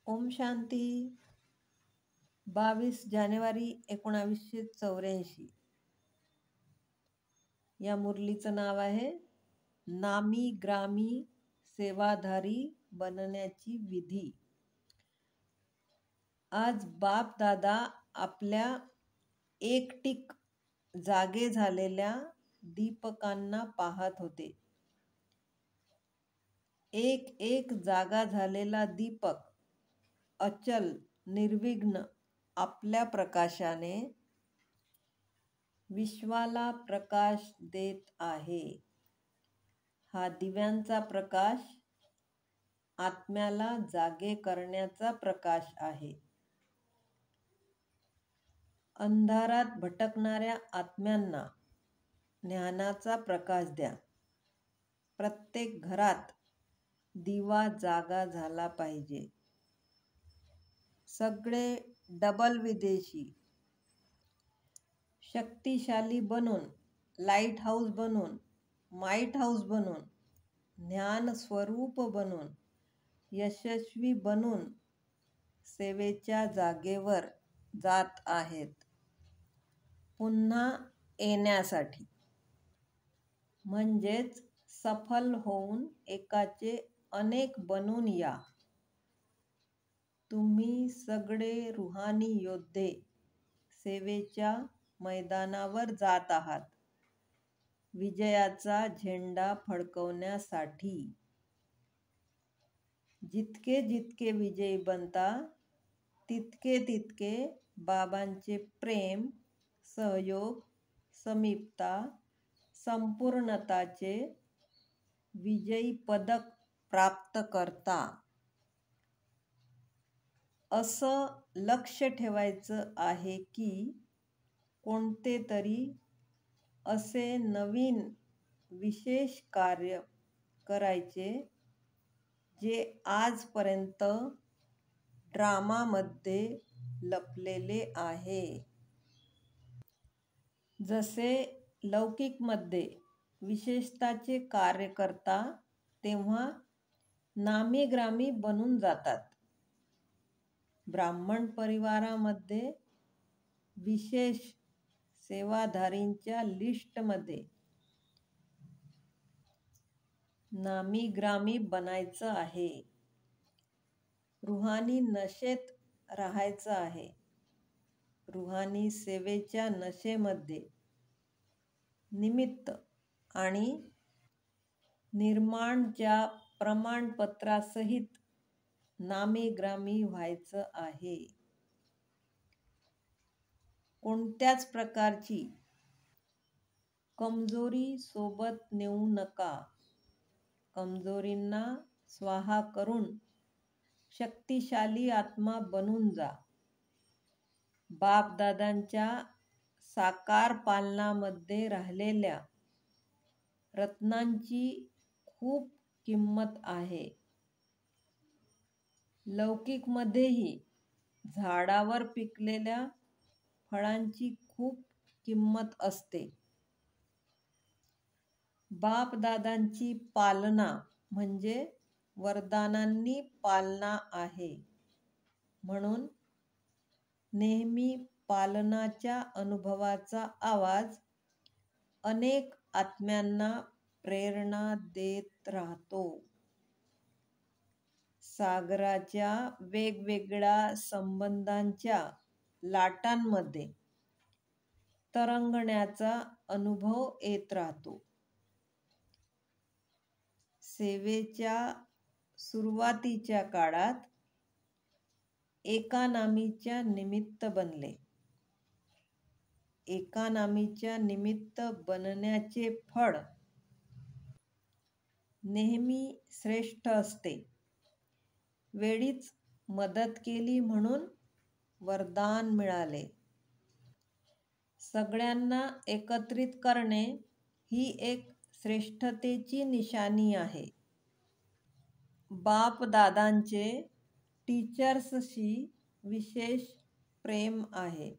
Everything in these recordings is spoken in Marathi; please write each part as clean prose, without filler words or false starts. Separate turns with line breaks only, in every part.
ओम शांती. 22 जानेवारी 1984. या मुरलीचं नाव आहे नामी ग्रामी सेवाधारी बनण्याची विधी. आज बाप दादा आपल्या एकटिक जागे झालेल्या दीपकांना पाहत होते. एक एक जागा झालेला दीपक अचल निर्विघ्न आपल्या प्रकाशाने विश्वाला प्रकाश देत आहे. हा दिव्यांचा प्रकाश आत्म्याला जागे करण्याचा प्रकाश आहे. अंधारात भटकणाऱ्या आत्म्यांना ज्ञानाचा प्रकाश द्या. प्रत्येक घरात दिवा जागा झाला पाहिजे. सगळे डबल विदेशी शक्तिशाली बनून, लाईट हाऊस बनून, माईट हाऊस बनून, ज्ञान स्वरूप बनून, यशस्वी बनून सेवेच्या जागेवर जात आहेत. पुन्हा येण्यासाठी, म्हणजेच सफल होऊन एकाचे अनेक बनून या. तुम्ही सगळे रुहानी योद्धे सेवेच्या मैदानावर जात आहात, विजयाचा झेंडा फडकवण्यासाठी. जितके जितके विजयी बनता, तितके तितके बाबांचे प्रेम, सहयोग, समीपता, संपूर्णताचे विजयी पदक प्राप्त करता. असं लक्ष ठेवायचं आहे की कोणते तरी असे नवीन विशेष कार्य करायचे जे आजपर्यंत ड्रामामध्ये लपलेले आहे. जसे लौकिकमध्ये विशेषताचे कार्य करता तेव्हा नामी ग्रामी बनून जातात. ब्राह्मण परिवारामध्ये विशेष सेवाधारींच्या लिस्टमध्ये नामी ग्रामी बनायचं आहे. रुहानी नशेत राहायचं आहे. रुहानी सेवेच्या नशेमध्ये निमित्त आणि निर्माणच्या प्रमाणपत्रासहित नामी ग्रामी व्हायचं आहे. कोणत्याच प्रकारची कमजोरी सोबत नेऊ नका. कमजोरींना स्वाहा करून शक्तिशाली आत्मा बनून जा. बापदादांच्या साकार पालनामध्ये राहिलेल्या रत्नांची खूप किंमत आहे. लौकिकमध्येही झाडावर पिकलेल्या फळांची खूप किंमत असते. बापदादांची पालना म्हणजे वरदानांनी पालना आहे. म्हणून नेहमी पालनाच्या अनुभवाचा आवाज अनेक आत्म्यांना प्रेरणा देत राहतो. सागराच्या वेगवेगळ्या संबंधांच्या लाटांमध्ये तरंगण्याचा अनुभव येत राहतो. सेवेच्या सुरुवातीच्या काळात एका नामीच्या निमित्त बनले. एका नामीच्या निमित्त बनण्याचे फळ नेहमी श्रेष्ठ असते. वेळीच मदत केली म्हणून वरदान मिळाले. सगळ्यांना एकत्रित करणे ही एक श्रेष्ठतेची निशाणी आहे. बापदादांचे टीचर्सशी विशेष प्रेम आहे,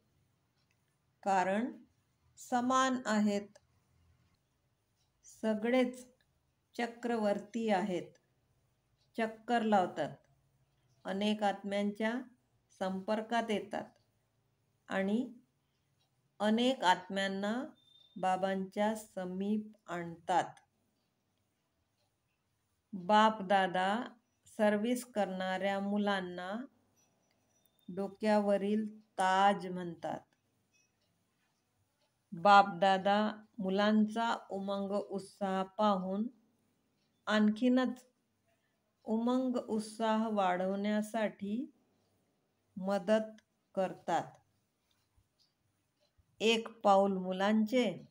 कारण समान आहेत. सगळेच चक्रवर्ती आहेत, चक्कर लावतात अनेक आत्म्यांच्या संपर्कात येतात आणि अनेक आत्म्यांना बाबांच्या समीप आणतात. बाप दादा सर्व्हिस करणाऱ्या मुलांना डोक्यावरील ताज म्हणतात. बापदादा मुलांचा उमंग उत्साह पाहून आणखीनच उमंग उत्साह वाढवण्यासाठी मदत करतात. एक पाऊल मुलांचे,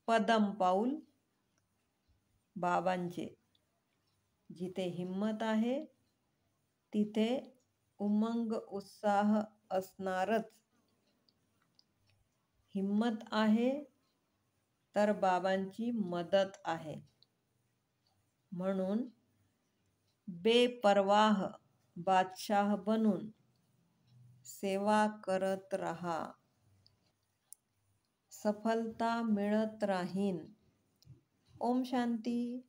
पदम पाऊल बाबांचे. जिथे हिम्मत आहे तिथे उमंग उत्साह असणारच. हिम्मत आहे तर बाबांची मदत आहे. म्हणून बेपरवाह बादशाह बनून सेवा करत राहा. सफलता मिळत राहीन. ओम शांती.